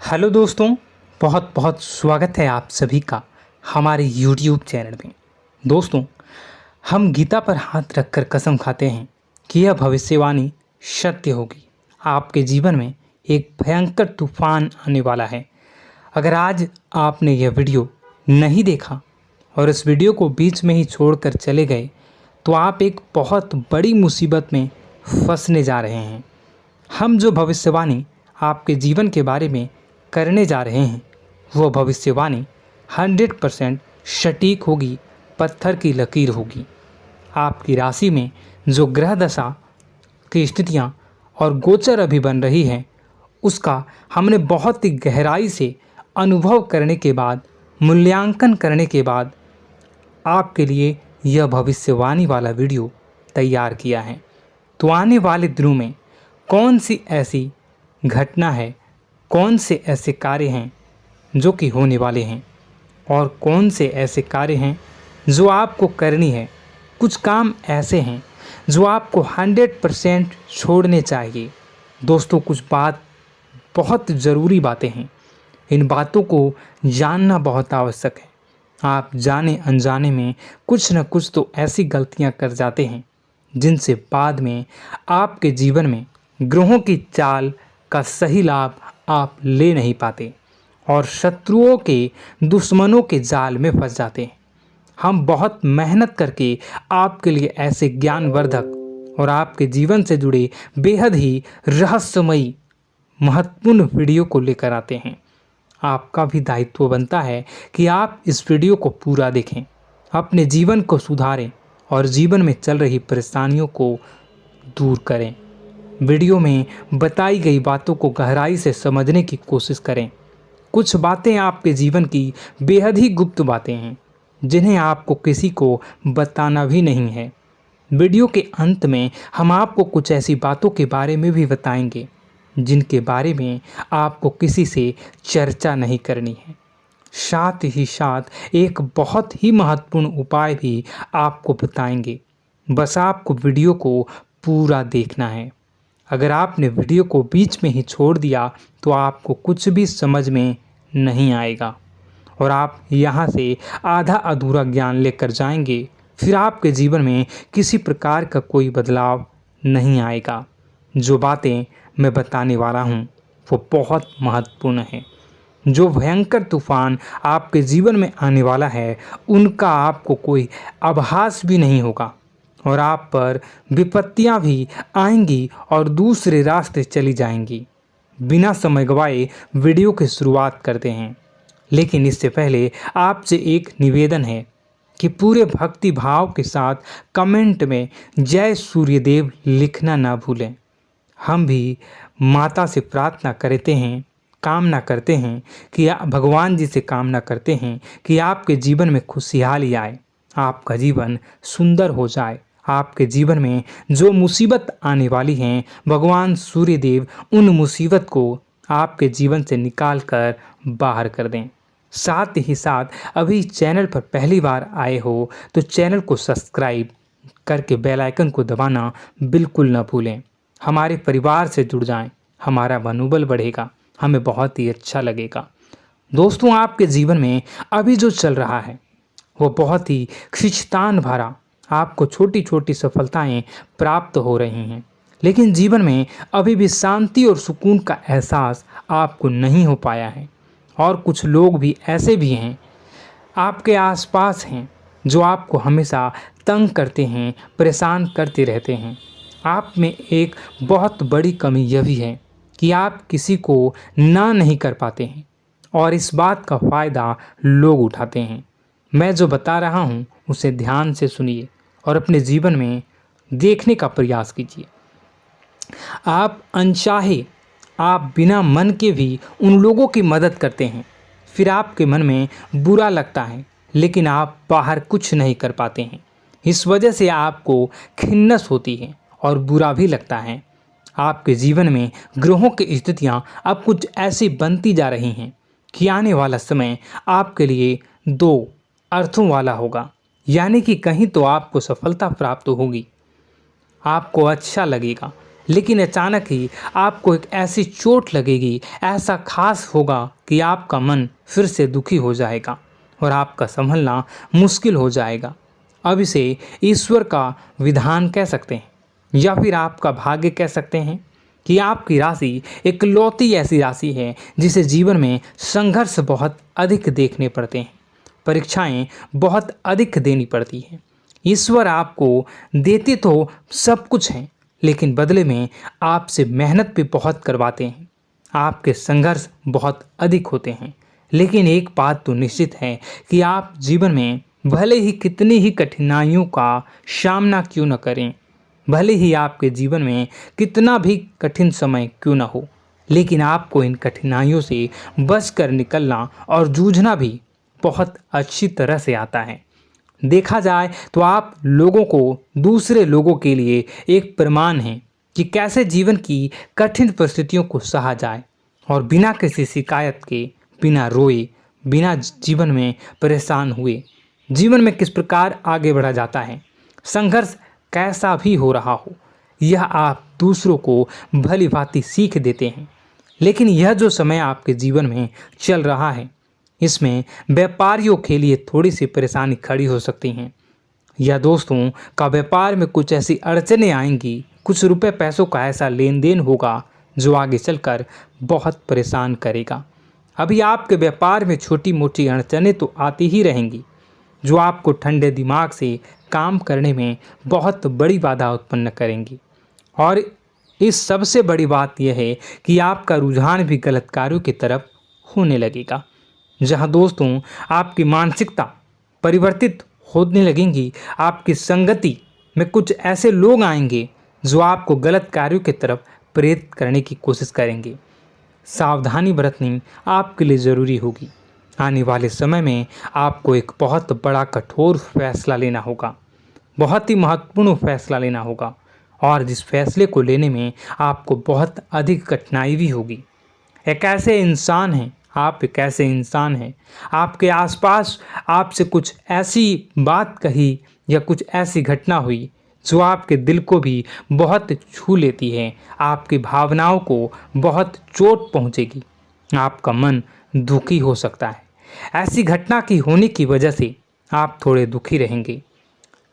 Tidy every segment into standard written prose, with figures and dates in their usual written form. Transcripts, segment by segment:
Hello दोस्तों, बहुत बहुत स्वागत है आप सभी का हमारे YouTube चैनल में। दोस्तों, हम गीता पर हाथ रखकर कसम खाते हैं कि यह भविष्यवाणी सत्य होगी। आपके जीवन में एक भयंकर तूफान आने वाला है। अगर आज आपने यह वीडियो नहीं देखा और इस वीडियो को बीच में ही छोड़कर चले गए तो आप एक बहुत बड़ी मुसीबत में फंसने जा रहे हैं। हम जो भविष्यवाणी आपके जीवन के बारे में करने जा रहे हैं वो भविष्यवाणी 100% सटीक होगी, पत्थर की लकीर होगी। आपकी राशि में जो ग्रह दशा की स्थितियां और गोचर अभी बन रही हैं उसका हमने बहुत ही गहराई से अनुभव करने के बाद, मूल्यांकन करने के बाद आपके लिए यह भविष्यवाणी वाला वीडियो तैयार किया है। तो आने वाले दिनों में कौन सी ऐसी घटना है, कौन से ऐसे कार्य हैं जो कि होने वाले हैं और कौन से ऐसे कार्य हैं जो आपको करनी है। कुछ काम ऐसे हैं जो आपको 100% छोड़ने चाहिए। दोस्तों, कुछ बात बहुत ज़रूरी बातें हैं। इन बातों को जानना बहुत आवश्यक है। आप जाने अनजाने में कुछ न कुछ तो ऐसी गलतियां कर जाते हैं जिनसे बाद में आपके जीवन में ग्रहों की चाल का सही लाभ आप ले नहीं पाते और शत्रुओं के, दुश्मनों के जाल में फंस जाते हैं। हम बहुत मेहनत करके आपके लिए ऐसे ज्ञानवर्धक और आपके जीवन से जुड़े बेहद ही रहस्यमयी महत्वपूर्ण वीडियो को लेकर आते हैं। आपका भी दायित्व बनता है कि आप इस वीडियो को पूरा देखें, अपने जीवन को सुधारें और जीवन में चल रही परेशानियों को दूर करें। वीडियो में बताई गई बातों को गहराई से समझने की कोशिश करें। कुछ बातें आपके जीवन की बेहद ही गुप्त बातें हैं जिन्हें आपको किसी को बताना भी नहीं है। वीडियो के अंत में हम आपको कुछ ऐसी बातों के बारे में भी बताएंगे जिनके बारे में आपको किसी से चर्चा नहीं करनी है। साथ ही साथ एक बहुत ही महत्वपूर्ण उपाय भी आपको बताएंगे। बस आपको वीडियो को पूरा देखना है। अगर आपने वीडियो को बीच में ही छोड़ दिया तो आपको कुछ भी समझ में नहीं आएगा और आप यहाँ से आधा अधूरा ज्ञान लेकर जाएंगे। फिर आपके जीवन में किसी प्रकार का कोई बदलाव नहीं आएगा। जो बातें मैं बताने वाला हूँ वो बहुत महत्वपूर्ण है। जो भयंकर तूफान आपके जीवन में आने वाला है उनका आपको कोई आभास भी नहीं होगा और आप पर विपत्तियां भी आएंगी और दूसरे रास्ते चली जाएंगी। बिना समय गवाए वीडियो की शुरुआत करते हैं, लेकिन इससे पहले आपसे एक निवेदन है कि पूरे भक्ति भाव के साथ कमेंट में जय सूर्यदेव लिखना ना भूलें। हम भी माता से प्रार्थना करते हैं, कामना करते हैं कि भगवान जी से कामना करते हैं कि आपके जीवन में खुशहाली आए, आपका जीवन सुंदर हो जाए। आपके जीवन में जो मुसीबत आने वाली हैं भगवान सूर्यदेव उन मुसीबत को आपके जीवन से निकाल कर बाहर कर दें। साथ ही साथ अभी चैनल पर पहली बार आए हो तो चैनल को सब्सक्राइब करके बेल आइकन को दबाना बिल्कुल न भूलें। हमारे परिवार से जुड़ जाएं, हमारा मनोबल बढ़ेगा, हमें बहुत ही अच्छा लगेगा। दोस्तों, आपके जीवन में अभी जो चल रहा है वो बहुत ही खींचतान भरा, आपको छोटी छोटी सफलताएं प्राप्त हो रही हैं, लेकिन जीवन में अभी भी शांति और सुकून का एहसास आपको नहीं हो पाया है। और कुछ लोग भी ऐसे भी हैं आपके आसपास हैं जो आपको हमेशा तंग करते हैं, परेशान करते रहते हैं। आप में एक बहुत बड़ी कमी यह भी है कि आप किसी को ना नहीं कर पाते हैं और इस बात का फ़ायदा लोग उठाते हैं। मैं जो बता रहा हूँ उसे ध्यान से सुनिए और अपने जीवन में देखने का प्रयास कीजिए। आप अनचाहे, आप बिना मन के भी उन लोगों की मदद करते हैं, फिर आपके मन में बुरा लगता है लेकिन आप बाहर कुछ नहीं कर पाते हैं। इस वजह से आपको खिन्नस होती है और बुरा भी लगता है। आपके जीवन में ग्रहों की स्थितियाँ अब कुछ ऐसी बनती जा रही हैं कि आने वाला समय आपके लिए दो अर्थों वाला होगा। यानी कि कहीं तो आपको सफलता प्राप्त होगी, आपको अच्छा लगेगा लेकिन अचानक ही आपको एक ऐसी चोट लगेगी, ऐसा खास होगा कि आपका मन फिर से दुखी हो जाएगा और आपका संभलना मुश्किल हो जाएगा। अब इसे ईश्वर का विधान कह सकते हैं या फिर आपका भाग्य कह सकते हैं कि आपकी राशि इकलौती ऐसी राशि है जिसे जीवन में संघर्ष बहुत अधिक देखने पड़ते हैं, परीक्षाएं बहुत अधिक देनी पड़ती हैं। ईश्वर आपको देते तो सब कुछ हैं, लेकिन बदले में आपसे मेहनत भी बहुत करवाते हैं। आपके संघर्ष बहुत अधिक होते हैं, लेकिन एक बात तो निश्चित है कि आप जीवन में भले ही कितनी ही कठिनाइयों का सामना क्यों न करें, भले ही आपके जीवन में कितना भी कठिन समय क्यों न हो, लेकिन आपको इन कठिनाइयों से बच कर निकलना और जूझना भी बहुत अच्छी तरह से आता है। देखा जाए तो आप लोगों को दूसरे लोगों के लिए एक प्रमाण हैं कि कैसे जीवन की कठिन परिस्थितियों को सहा जाए और बिना किसी शिकायत के, बिना रोए, बिना जीवन में परेशान हुए जीवन में किस प्रकार आगे बढ़ा जाता है। संघर्ष कैसा भी हो रहा हो, यह आप दूसरों को भली भांति सीख देते हैं। लेकिन यह जो समय आपके जीवन में चल रहा है, इसमें व्यापारियों के लिए थोड़ी सी परेशानी खड़ी हो सकती हैं, या दोस्तों का व्यापार में कुछ ऐसी अड़चनें आएंगी, कुछ रुपए पैसों का ऐसा लेन देन होगा जो आगे चलकर बहुत परेशान करेगा। अभी आपके व्यापार में छोटी मोटी अड़चनें तो आती ही रहेंगी, जो आपको ठंडे दिमाग से काम करने में बहुत बड़ी बाधा उत्पन्न करेंगी। और इस सबसे बड़ी बात यह है कि आपका रुझान भी गलत कार्यों की तरफ होने लगेगा, जहां दोस्तों आपकी मानसिकता परिवर्तित होने लगेंगी। आपकी संगति में कुछ ऐसे लोग आएंगे जो आपको गलत कार्यों की तरफ प्रेरित करने की कोशिश करेंगे। सावधानी बरतनी आपके लिए ज़रूरी होगी। आने वाले समय में आपको एक बहुत बड़ा कठोर फैसला लेना होगा, बहुत ही महत्वपूर्ण फैसला लेना होगा, और जिस फैसले को लेने में आपको बहुत अधिक कठिनाई भी होगी। एक ऐसे इंसान हैं, आप एक ऐसे इंसान हैं, आपके आसपास आपसे कुछ ऐसी बात कही या कुछ ऐसी घटना हुई जो आपके दिल को भी बहुत छू लेती है, आपकी भावनाओं को बहुत चोट पहुंचेगी, आपका मन दुखी हो सकता है। ऐसी घटना की होने की वजह से आप थोड़े दुखी रहेंगे।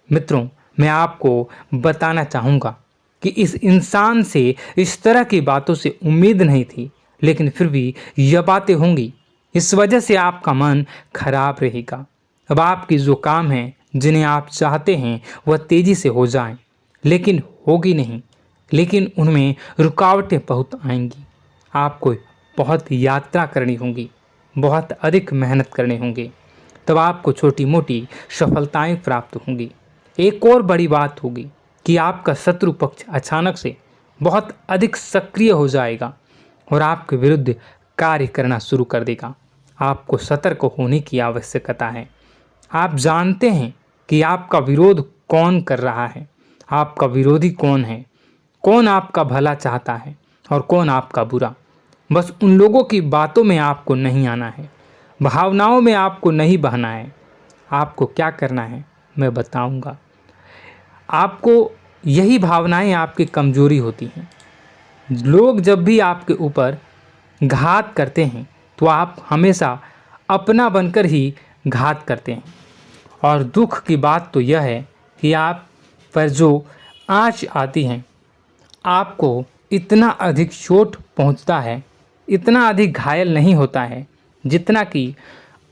मित्रों, मैं आपको बताना चाहूँगा कि इस इंसान से इस तरह की बातों से उम्मीद नहीं थी, लेकिन फिर भी यह बातें होंगी। इस वजह से आपका मन खराब रहेगा। अब आपकी जो काम है, जिन्हें आप चाहते हैं वह तेज़ी से हो जाएं, लेकिन होगी नहीं, लेकिन उनमें रुकावटें बहुत आएंगी। आपको बहुत यात्रा करनी होगी, बहुत अधिक मेहनत करने होंगे, तब आपको छोटी मोटी सफलताएं प्राप्त होंगी। एक और बड़ी बात होगी कि आपका शत्रु पक्ष अचानक से बहुत अधिक सक्रिय हो जाएगा और आपके विरुद्ध कार्य करना शुरू कर देगा। आपको सतर्क होने की आवश्यकता है। आप जानते हैं कि आपका विरोध कौन कर रहा है, आपका विरोधी कौन है, कौन आपका भला चाहता है और कौन आपका बुरा। बस उन लोगों की बातों में आपको नहीं आना है, भावनाओं में आपको नहीं बहना है। आपको क्या करना है मैं बताऊंगा। आपको यही भावनाएं आपकी कमजोरी होती हैं। लोग जब भी आपके ऊपर घात करते हैं तो आप हमेशा अपना बनकर ही घात करते हैं। और दुख की बात तो यह है कि आप पर जो आँच आती है, आपको इतना अधिक चोट पहुंचता है, इतना अधिक घायल नहीं होता है जितना कि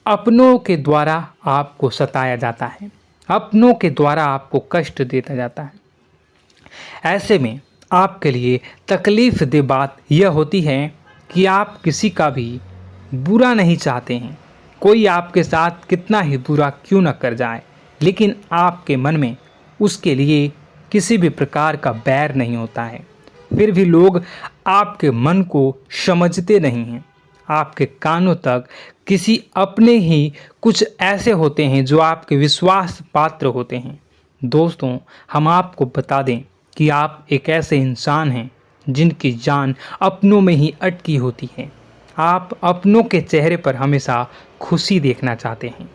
अपनों के द्वारा आपको सताया जाता है, अपनों के द्वारा आपको कष्ट देता जाता है। ऐसे में आपके लिए तकलीफ़ दे बात यह होती है कि आप किसी का भी बुरा नहीं चाहते हैं। कोई आपके साथ कितना ही बुरा क्यों न कर जाए, लेकिन आपके मन में उसके लिए किसी भी प्रकार का बैर नहीं होता है। फिर भी लोग आपके मन को समझते नहीं हैं। आपके कानों तक किसी अपने ही कुछ ऐसे होते हैं जो आपके विश्वास पात्र होते हैं। दोस्तों, हम आपको बता दें कि आप एक ऐसे इंसान हैं जिनकी जान अपनों में ही अटकी होती है। आप अपनों के चेहरे पर हमेशा खुशी देखना चाहते हैं,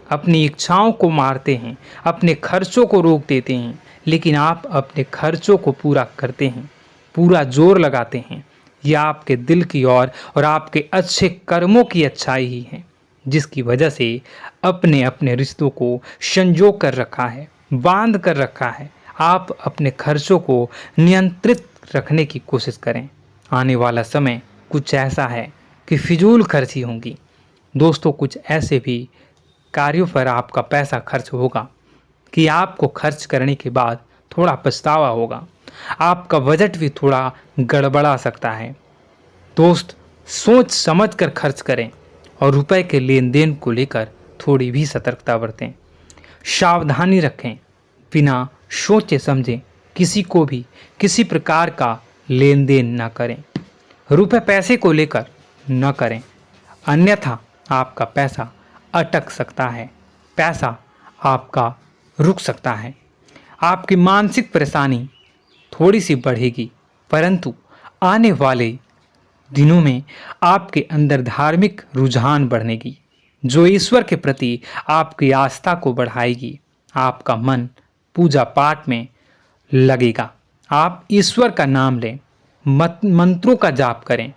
अपनी इच्छाओं को मारते हैं, अपने खर्चों को रोक देते हैं, लेकिन आप अपने खर्चों को पूरा करते हैं। पूरा जोर लगाते हैं, यह आपके दिल की और आपके अच्छे कर्मों की अच्छाई ही है, जिसकी वजह से अपने अपने रिश्तों को संजो कर रखा है, बांध कर रखा है। आप अपने खर्चों को नियंत्रित रखने की कोशिश करें। आने वाला समय कुछ ऐसा है कि फिजूल खर्ची होंगी। दोस्तों, कुछ ऐसे भी कार्यों पर आपका पैसा खर्च होगा कि आपको खर्च करने के बाद थोड़ा पछतावा होगा। आपका बजट भी थोड़ा गड़बड़ा सकता है। दोस्त, सोच समझ कर खर्च करें और रुपए के लेन देन को लेकर थोड़ी भी सतर्कता बरतें। सावधानी रखें, बिना सोचे समझे किसी को भी किसी प्रकार का लेन देन न करें। रुपए पैसे को लेकर न करें, अन्यथा आपका पैसा अटक सकता है, पैसा आपका रुक सकता है। आपकी मानसिक परेशानी थोड़ी सी बढ़ेगी, परंतु आने वाले दिनों में आपके अंदर धार्मिक रुझान बढ़नेगी, जो ईश्वर के प्रति आपकी आस्था को बढ़ाएगी। आपका मन पूजा पाठ में लगेगा। आप ईश्वर का नाम लें, मंत्रों का जाप करें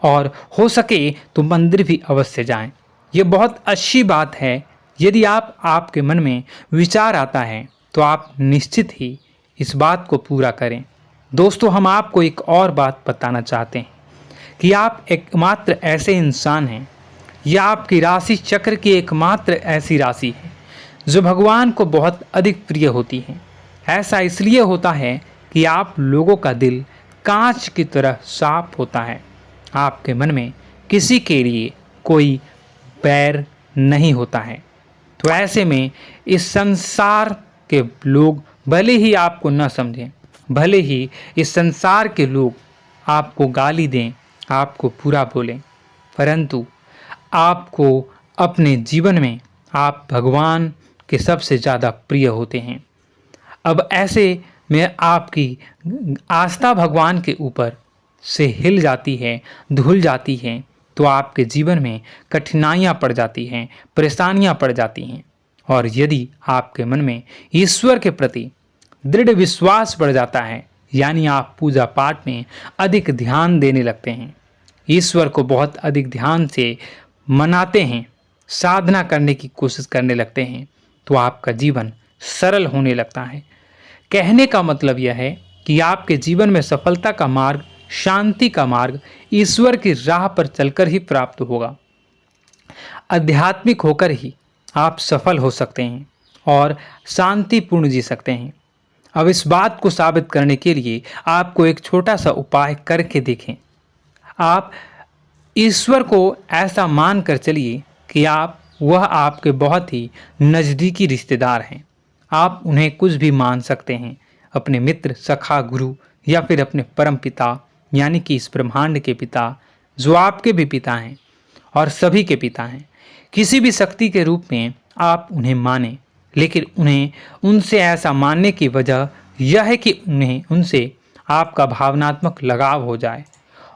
और हो सके तो मंदिर भी अवश्य जाएं। ये बहुत अच्छी बात है। यदि आपके मन में विचार आता है तो आप निश्चित ही इस बात को पूरा करें। दोस्तों, हम आपको एक और बात बताना चाहते हैं कि आप एकमात्र ऐसे इंसान हैं, यह आपकी राशि चक्र की एकमात्र ऐसी राशि है जो भगवान को बहुत अधिक प्रिय होती है। ऐसा इसलिए होता है कि आप लोगों का दिल कांच की तरह साफ होता है। आपके मन में किसी के लिए कोई बैर नहीं होता है। तो ऐसे में इस संसार के लोग भले ही आपको न समझें, भले ही इस संसार के लोग आपको गाली दें, आपको बुरा बोलें, परंतु आपको अपने जीवन में आप भगवान के सबसे ज़्यादा प्रिय होते हैं। अब ऐसे में आपकी आस्था भगवान के ऊपर से हिल जाती है, धुल जाती है, तो आपके जीवन में कठिनाइयाँ पड़ जाती हैं, परेशानियाँ पड़ जाती हैं। और यदि आपके मन में ईश्वर के प्रति दृढ़ विश्वास बढ़ जाता है, यानी आप पूजा पाठ में अधिक ध्यान देने लगते हैं, ईश्वर को बहुत अधिक ध्यान से मनाते हैं, साधना करने की कोशिश करने लगते हैं, तो आपका जीवन सरल होने लगता है। कहने का मतलब यह है कि आपके जीवन में सफलता का मार्ग, शांति का मार्ग ईश्वर की राह पर चलकर ही प्राप्त होगा। आध्यात्मिक होकर ही आप सफल हो सकते हैं और शांतिपूर्ण जी सकते हैं। अब इस बात को साबित करने के लिए आपको एक छोटा सा उपाय करके देखें। आप ईश्वर को ऐसा मान कर चलिए कि वह आपके बहुत ही नज़दीकी रिश्तेदार हैं। आप उन्हें कुछ भी मान सकते हैं, अपने मित्र, सखा, गुरु या फिर अपने परम पिता, यानी कि इस ब्रह्मांड के पिता, जो आपके भी पिता हैं और सभी के पिता हैं। किसी भी शक्ति के रूप में आप उन्हें मानें, लेकिन उन्हें उनसे ऐसा मानने की वजह यह है कि उनसे आपका भावनात्मक लगाव हो जाए।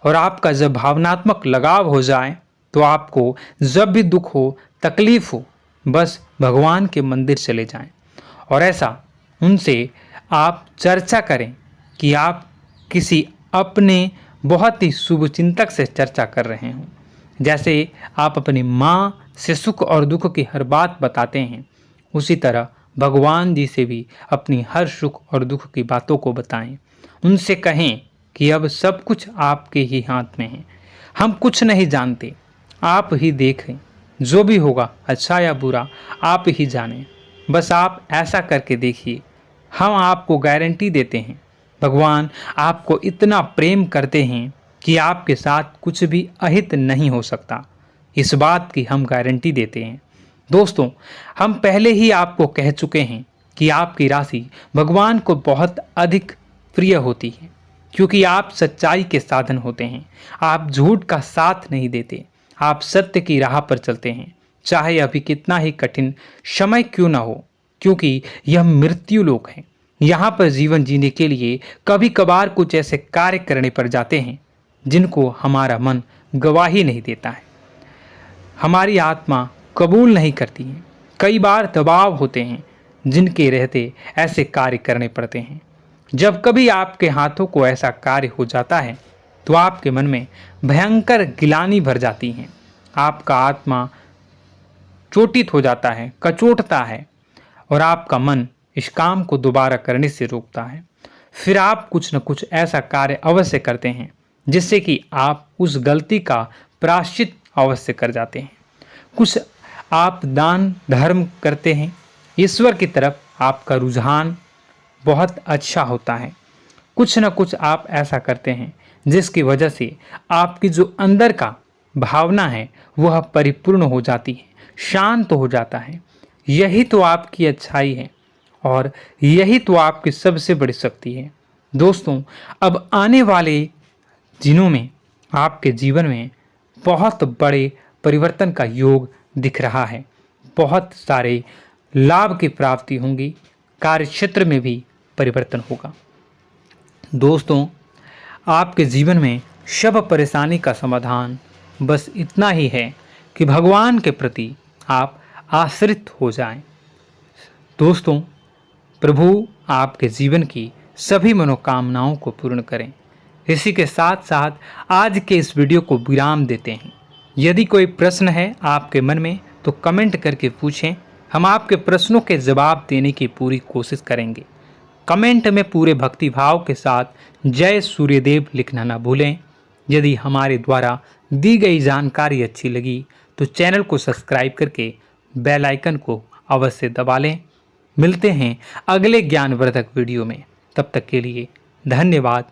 और आपका जब भावनात्मक लगाव हो जाए तो आपको जब भी दुख हो, तकलीफ हो, बस भगवान के मंदिर चले जाएं और ऐसा उनसे आप चर्चा करें कि आप किसी अपने बहुत ही शुभचिंतक से चर्चा कर रहे हों। जैसे आप अपनी माँ से सुख और दुख की हर बात बताते हैं, उसी तरह भगवान जी से भी अपनी हर सुख और दुख की बातों को बताएं। उनसे कहें कि अब सब कुछ आपके ही हाथ में है, हम कुछ नहीं जानते, आप ही देखें, जो भी होगा अच्छा या बुरा आप ही जानें। बस आप ऐसा करके देखिए, हम आपको गारंटी देते हैं भगवान आपको इतना प्रेम करते हैं कि आपके साथ कुछ भी अहित नहीं हो सकता। इस बात की हम गारंटी देते हैं। दोस्तों, हम पहले ही आपको कह चुके हैं कि आपकी राशि भगवान को बहुत अधिक प्रिय होती है, क्योंकि आप सच्चाई के साधन होते हैं। आप झूठ का साथ नहीं देते, आप सत्य की राह पर चलते हैं, चाहे अभी कितना ही कठिन समय क्यों ना हो, क्योंकि यह मृत्यु लोक है। यहाँ पर जीवन जीने के लिए कभी कभार कुछ ऐसे कार्य करने पड़ जाते हैं जिनको हमारा मन गवाही नहीं देता है, हमारी आत्मा कबूल नहीं करती है। कई बार दबाव होते हैं जिनके रहते ऐसे कार्य करने पड़ते हैं। जब कभी आपके हाथों को ऐसा कार्य हो जाता है तो आपके मन में भयंकर गिलानी भर जाती है। आपका आत्मा चोटित हो जाता है, कचोटता है और आपका मन इस काम को दोबारा करने से रोकता है। फिर आप कुछ न कुछ ऐसा कार्य अवश्य करते हैं जिससे कि आप उस गलती का प्रायश्चित अवश्य कर जाते हैं। कुछ आप दान धर्म करते हैं। ईश्वर की तरफ आपका रुझान बहुत अच्छा होता है। कुछ न कुछ आप ऐसा करते हैं जिसकी वजह से आपकी जो अंदर का भावना है वह परिपूर्ण हो जाती है, शांत हो जाता है। यही तो आपकी अच्छाई है और यही तो आपकी सबसे बड़ी शक्ति है। दोस्तों, अब आने वाले दिनों में आपके जीवन में बहुत बड़े परिवर्तन का योग दिख रहा है। बहुत सारे लाभ की प्राप्ति होंगी, कार्यक्षेत्र में भी परिवर्तन होगा। दोस्तों, आपके जीवन में सब परेशानी का समाधान बस इतना ही है कि भगवान के प्रति आप आश्रित हो जाएं। दोस्तों, प्रभु आपके जीवन की सभी मनोकामनाओं को पूर्ण करें। इसी के साथ साथ आज के इस वीडियो को विराम देते हैं। यदि कोई प्रश्न है आपके मन में तो कमेंट करके पूछें, हम आपके प्रश्नों के जवाब देने की पूरी कोशिश करेंगे। कमेंट में पूरे भक्तिभाव के साथ जय सूर्यदेव लिखना ना भूलें। यदि हमारे द्वारा दी गई जानकारी अच्छी लगी तो चैनल को सब्सक्राइब करके बेल आइकन को अवश्य दबा लें। मिलते हैं अगले ज्ञानवर्धक वीडियो में। तब तक के लिए धन्यवाद।